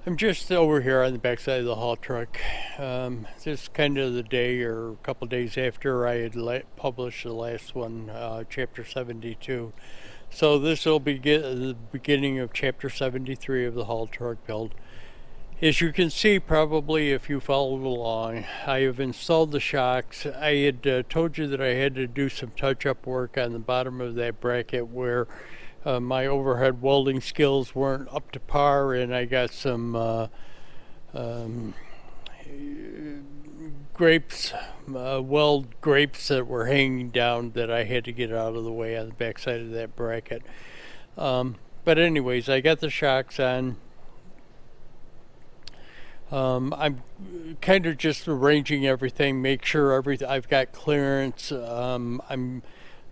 I'm just over here on the backside of the haul truck. This kind of the day or a couple days after I had published the last one, chapter 72. So this will be the beginning of chapter 73 of the haul truck build. As you can see, probably if you followed along, I have installed the shocks. I had told you that I had to do some touch-up work on the bottom of that bracket where my overhead welding skills weren't up to par, and I got some um, grapes, weld grapes that were hanging down that I had to get out of the way on the backside of that bracket. But anyways, I got the shocks on. I'm kind of just arranging everything, make sure everything I've got clearance.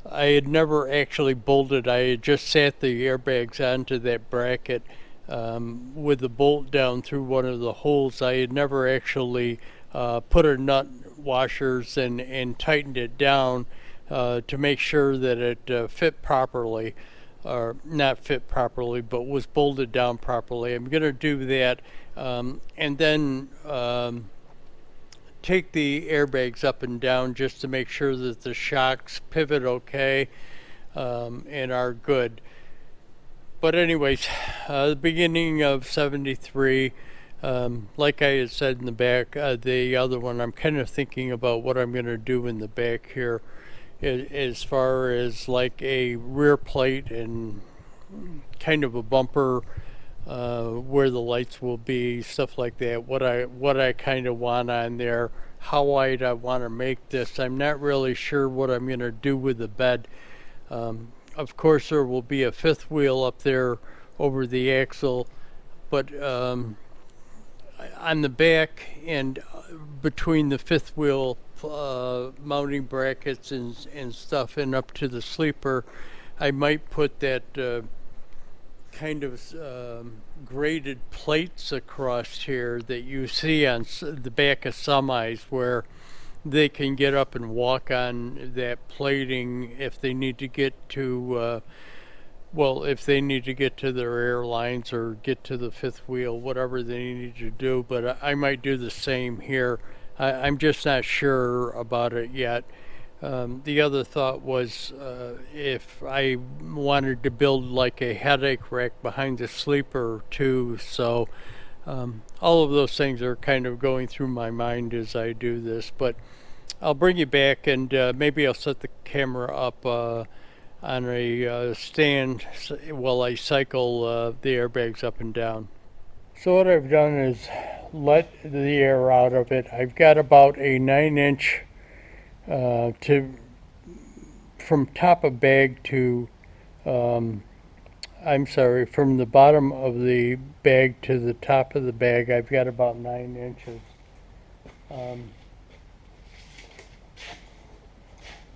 I had never actually bolted. I had just sat the airbags onto that bracket with the bolt down through one of the holes. I had never actually put a nut washers and tightened it down to make sure that it fit properly, or not fit properly, but was bolted down properly. I'm going to do that, and then take the airbags up and down just to make sure that the shocks pivot okay and are good. But anyways, the beginning of 73, like I had said in the back, the other one, I'm kind of thinking about what I'm going to do in the back here as far as like a rear plate and kind of a bumper where the lights will be, stuff like that. What I kind of want on there, how wide I want to make this. I'm not really sure what I'm going to do with the bed. Of course, there will be a fifth wheel up there over the axle, but on the back and between the fifth wheel mounting brackets and stuff and up to the sleeper, I might put that kind of graded plates across here that you see on the back of semis where they can get up and walk on that plating if they need to get to if they need to get to their airlines or get to the fifth wheel, whatever they need to do. But I might do the same here. I'm just not sure about it yet. The other thought was if I wanted to build like a headache rack behind the sleeper too. So all of those things are kind of going through my mind as I do this. But I'll bring you back, and maybe I'll set the camera up on a stand while I cycle the airbags up and down. So what I've done is let the air out of it. I've got about a 9-inch to from top of bag to I'm sorry, from the bottom of the bag to the top of the bag. I've got about 9 inches. Um,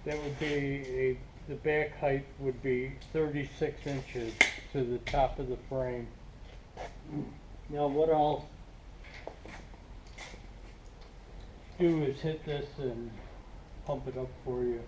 that would be the back height would be 36 inches to the top of the frame. Now what I'll do is hit this and pump it up for you.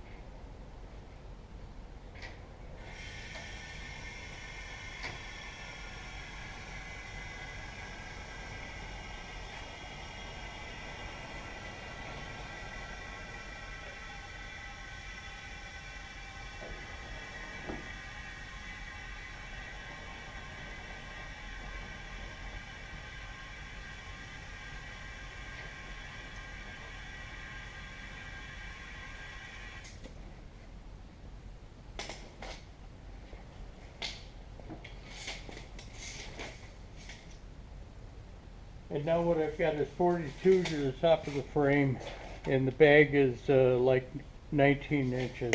And now what I've got is 42 to the top of the frame, and the bag is like 19 inches.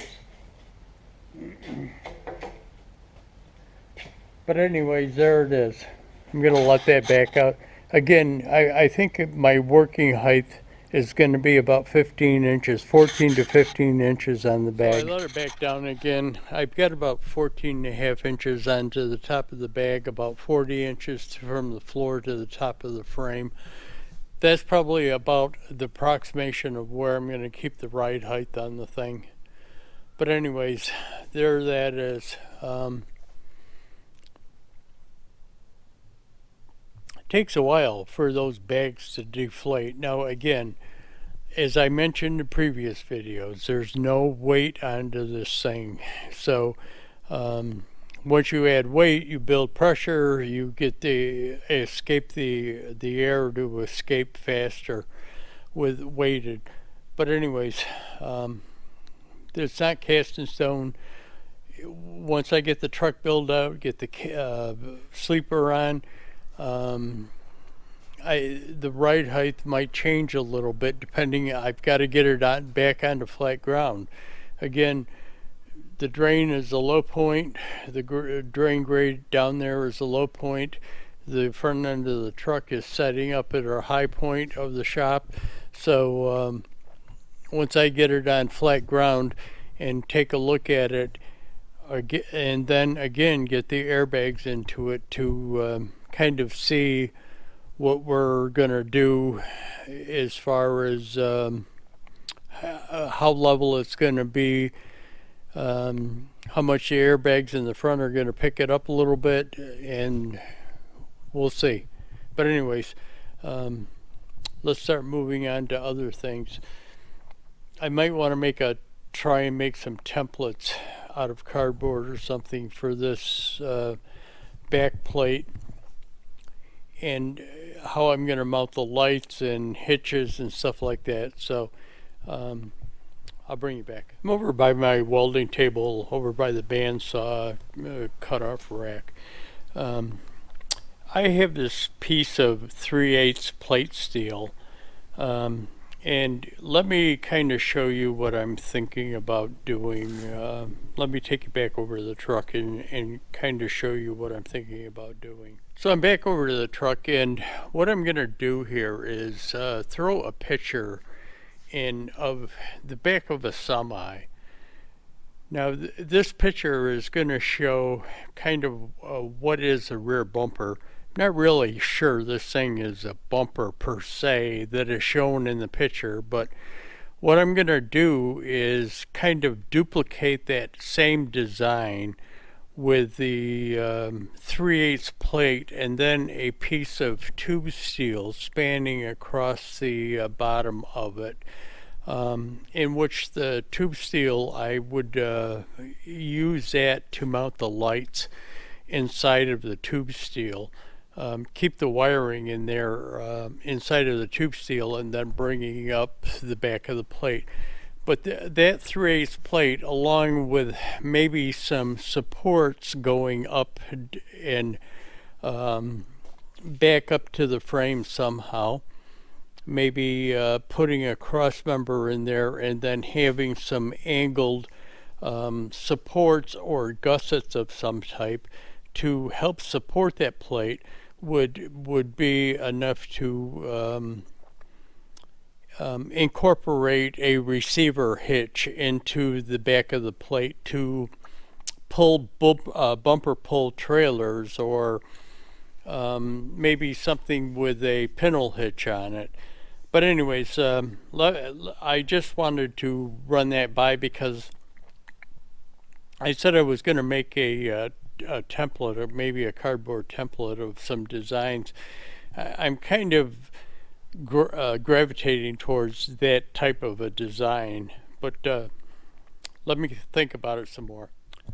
But anyways, there it is. I'm going to let that back out. Again, I think my working height is going to be about 15 inches, 14 to 15 inches on the bag. So I let her back down again. I've got about 14 and a half inches onto the top of the bag, about 40 inches from the floor to the top of the frame. That's probably about the approximation of where I'm going to keep the ride height on the thing. But anyways, there that is. takes a while for those bags to deflate. Now again, as I mentioned in previous videos, there's no weight onto this thing. So once you add weight, you build pressure, you get the air to escape faster with weighted. But anyways, it's not cast in stone. Once I get the truck built out, get the sleeper on, the ride height might change a little bit depending. I've got to get it back onto flat ground. Again, the drain is a low point. The drain grade down there is a low point. The front end of the truck is setting up at a high point of the shop. So once I get it on flat ground and take a look at it, and then again get the airbags into it to kind of see what we're gonna do as far as how level it's gonna be, how much the airbags in the front are gonna pick it up a little bit, and we'll see. But anyways, let's start moving on to other things. I might want to try and make some templates out of cardboard or something for this back plate, and how I'm going to mount the lights and hitches and stuff like that. So I'll bring you back. I'm over by my welding table, over by the bandsaw cut-off rack. I have this piece of 3/8 plate steel, and let me kind of show you what I'm thinking about doing. Let me take you back over to the truck and kind of show you what I'm thinking about doing. So I'm back over to the truck, and what I'm going to do here is throw a picture in of the back of a semi. Now this picture is going to show kind of what is a rear bumper. Not really sure this thing is a bumper per se that is shown in the picture, but what I'm going to do is kind of duplicate that same design with the 3/8 plate and then a piece of tube steel spanning across the bottom of it, in which the tube steel, I would use that to mount the lights inside of the tube steel. Keep the wiring in there inside of the tube steel, and then bringing up the back of the plate. But that 3/8 plate, along with maybe some supports going up and back up to the frame somehow, maybe putting a cross member in there and then having some angled supports or gussets of some type to help support that plate would be enough to incorporate a receiver hitch into the back of the plate to pull bumper pull trailers, or maybe something with a pintle hitch on it. But anyways, I just wanted to run that by because I said I was going to make a template, or maybe a cardboard template of some designs. I'm kind of gravitating towards that type of a design, but let me think about it some more.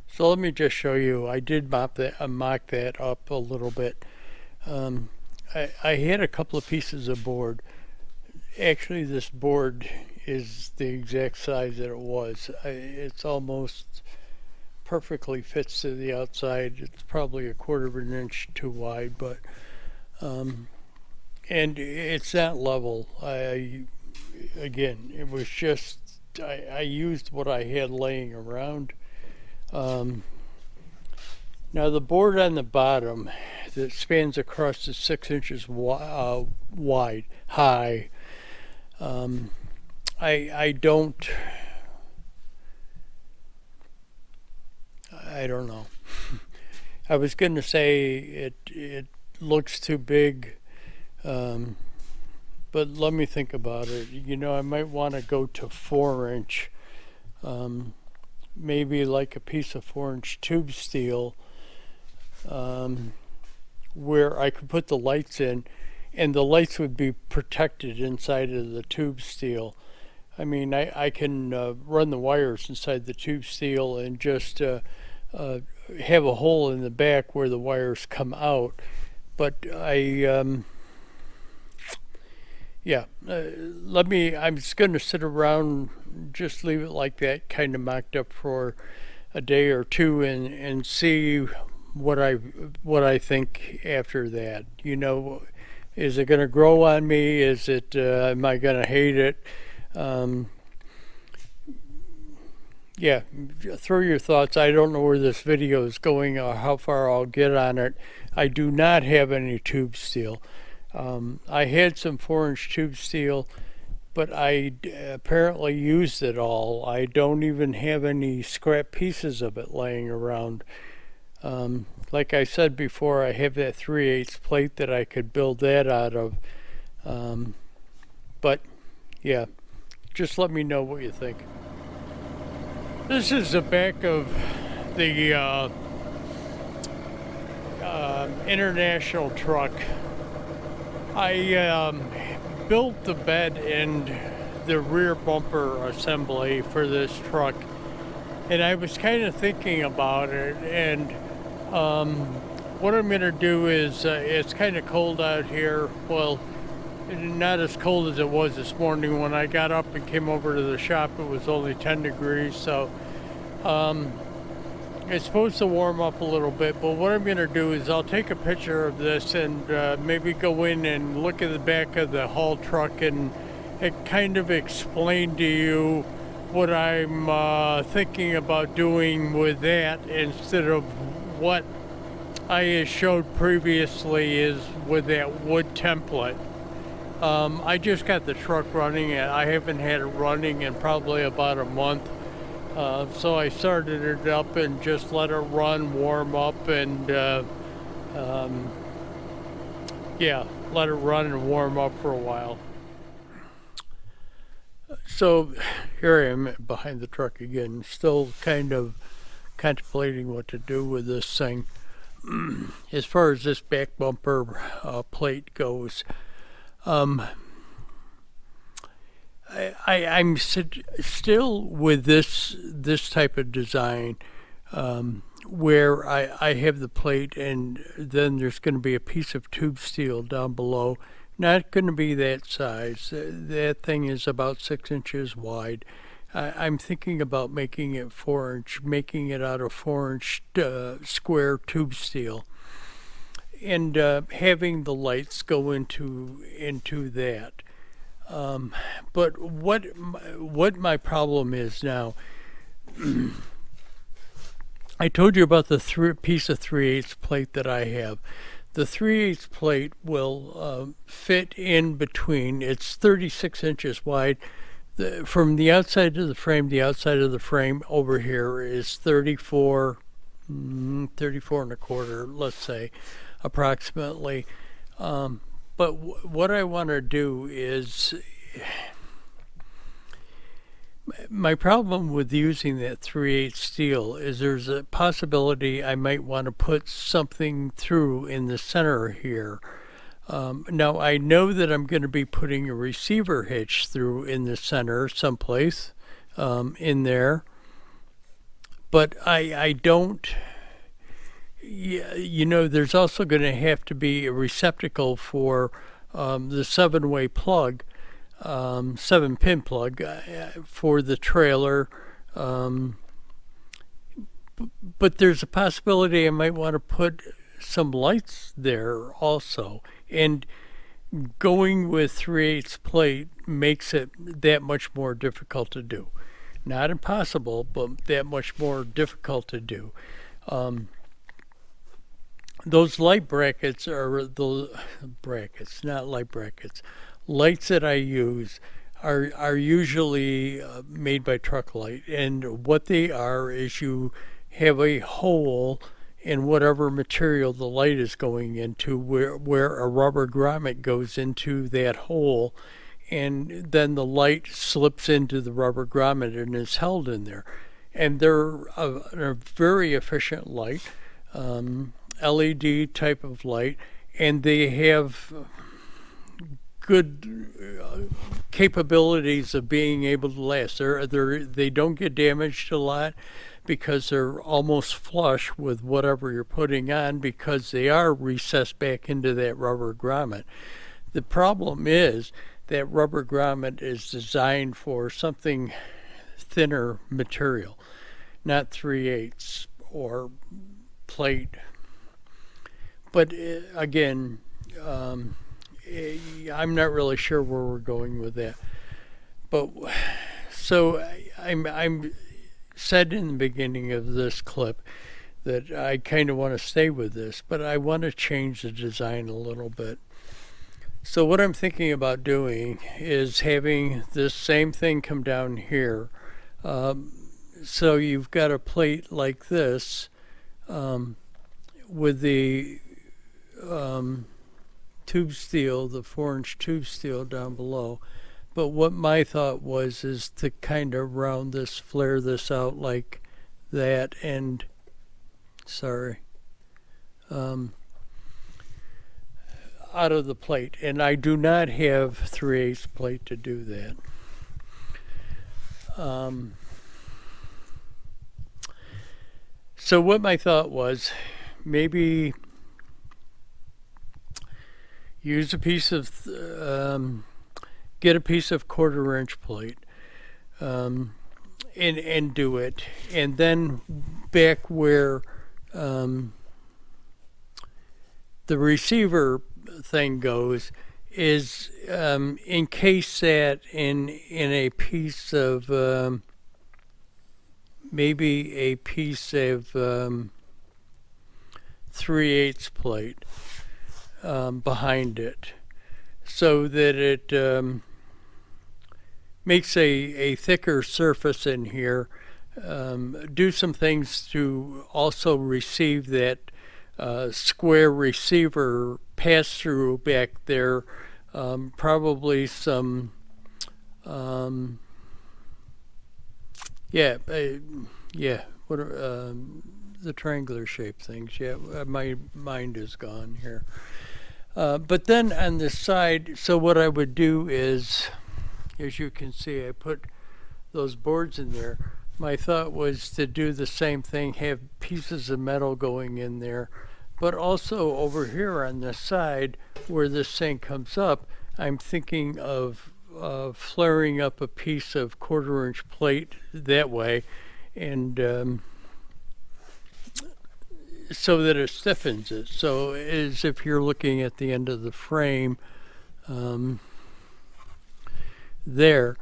So let me just show you. I did mock that up a little bit. I had a couple of pieces of board. Actually, this board is the exact size that it was. It's almost perfectly fits to the outside. It's probably a 1/4 of an inch too wide, but and it's not level. Again, it was just I used what I had laying around. Now the board on the bottom that spans across is 6 inches high. I don't know. I was going to say it looks too big, but let me think about it. You know, I might want to go to 4-inch, maybe like a piece of 4-inch tube steel, where I could put the lights in, and the lights would be protected inside of the tube steel. I mean, I can run the wires inside the tube steel and just have a hole in the back where the wires come out. But I'm just going to sit around, just leave it like that, kind of mocked up for a day or two, and see what I think after that. You know, is it going to grow on me? Is it am I going to hate it? Yeah, throw your thoughts. I don't know where this video is going or how far I'll get on it. I do not have any tube steel. I had some 4-inch tube steel, but I apparently used it all. I don't even have any scrap pieces of it laying around. Like I said before, I have that 3/8 plate that I could build that out of. But yeah, just let me know what you think. This is the back of the International truck. I built the bed and the rear bumper assembly for this truck, and I was kind of thinking about it, and what I'm going to do is it's kind of cold out here. Well, not as cold as it was this morning. When I got up and came over to the shop, it was only 10 degrees, so it's supposed to warm up a little bit. But what I'm going to do is I'll take a picture of this and maybe go in and look at the back of the haul truck and kind of explain to you what I'm thinking about doing with that, instead of what I showed previously is with that wood template. I just got the truck running, and I haven't had it running in probably about a month. So I started it up and just let it run, warm up, and let it run and warm up for a while. So here I am behind the truck again, still kind of contemplating what to do with this thing. As far as this back bumper plate goes, I'm still with this type of design, where I have the plate and then there's going to be a piece of tube steel down below. Not going to be that size. That thing is about 6 inches wide. I'm thinking about making it 4-inch, making it out of 4-inch square tube steel, and having the lights go into that. But what my problem is now, I told you about the piece of 3/8 plate that I have. The 3/8 plate will fit in between. It's 36 inches wide. From the outside of the outside of the frame over here is 34 and a quarter, let's say, approximately. But what I want to do is, my problem with using that 3/8 steel is there's a possibility I might want to put something through in the center here. Now I know that I'm going to be putting a receiver hitch through in the center someplace in there, but I don't. You know, there's also going to have to be a receptacle for the 7-way plug, 7-pin plug for the trailer. But there's a possibility I might want to put some lights there also. And going with 3/8 plate makes it that much more difficult to do. Not impossible, but that much more difficult to do. Those light brackets are the brackets, not light brackets. Lights that I use are usually made by Truck Light, and what they are is you have a hole in whatever material the light is going into, where a rubber grommet goes into that hole, and then the light slips into the rubber grommet and is held in there. And they're a very efficient light. LED type of light, and they have good capabilities of being able to last. They don't get damaged a lot because they're almost flush with whatever you're putting on, because they are recessed back into that rubber grommet. The problem is that rubber grommet is designed for something thinner material, not 3/8 or plate. But again, I'm not really sure where we're going with that. But so I'm said in the beginning of this clip that I kind of want to stay with this, but I want to change the design a little bit. So what I'm thinking about doing is having this same thing come down here. So you've got a plate like this with the tube steel, the 4-inch tube steel down below. But what my thought was is to kind of round this, flare this out like that, and out of the plate. And I do not have 3/8 plate to do that. So what my thought was, maybe use a piece of get a piece of 1/4-inch plate and do it, and then back where the receiver thing goes is encase that in a piece of maybe a piece of 3/8 plate behind it, so that it makes a thicker surface in here. Do some things to also receive that square receiver pass through back there. Probably some what are the triangular shaped things? Yeah, my mind is gone here. But then on the side, so what I would do is, as you can see, I put those boards in there. My thought was to do the same thing, have pieces of metal going in there, but also over here on the side where this thing comes up, I'm thinking of flaring up a piece of 1/4-inch plate that way, and so that it stiffens it. So as if you're looking at the end of the frame there,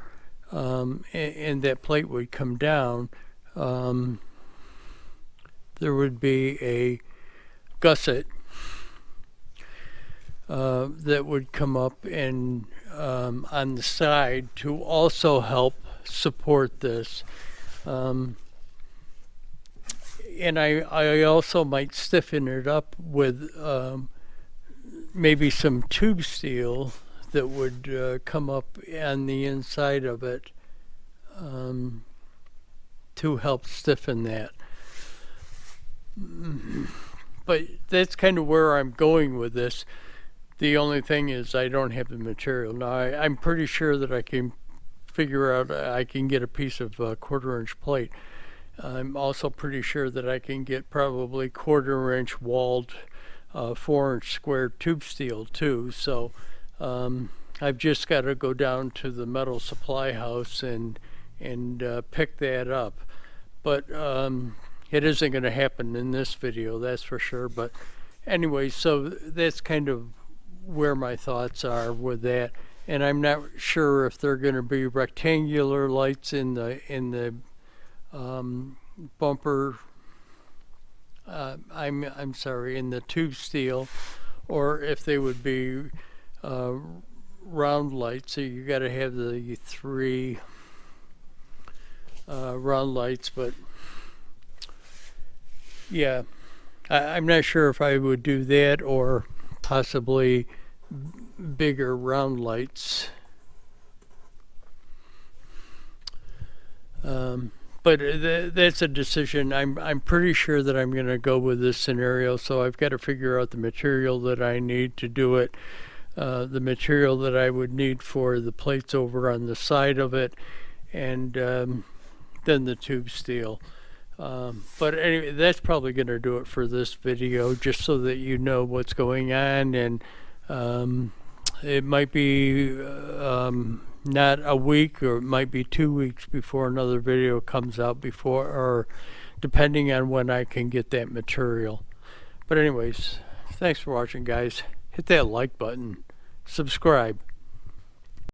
and that plate would come down, there would be a gusset that would come up and on the side to also help support this. And I also might stiffen it up with maybe some tube steel that would come up on the inside of it to help stiffen that. But that's kind of where I'm going with this. The only thing is I don't have the material. Now I'm pretty sure that I can figure out, I can get a piece of 1/4-inch plate. I'm also pretty sure that I can get probably 1/4-inch walled 4-inch square tube steel too. So I've just got to go down to the metal supply house and pick that up. But it isn't going to happen in this video, that's for sure. But anyway, so that's kind of where my thoughts are with that. And I'm not sure if they're going to be rectangular lights in the bumper. I'm sorry, in the tube steel, or if they would be round lights. So you got to have the 3 round lights. But yeah, I'm not sure if I would do that or possibly bigger round lights. but that's a decision. I'm pretty sure that I'm going to go with this scenario. So I've got to figure out the material that I need to do it, the material that I would need for the plates over on the side of it, and then the tube steel. But anyway, that's probably going to do it for this video, just so that you know what's going on. And it might be not a week, or it might be 2 weeks before another video comes out, before, or depending on when I can get that material. But anyways, thanks for watching, guys. Hit that like button, subscribe.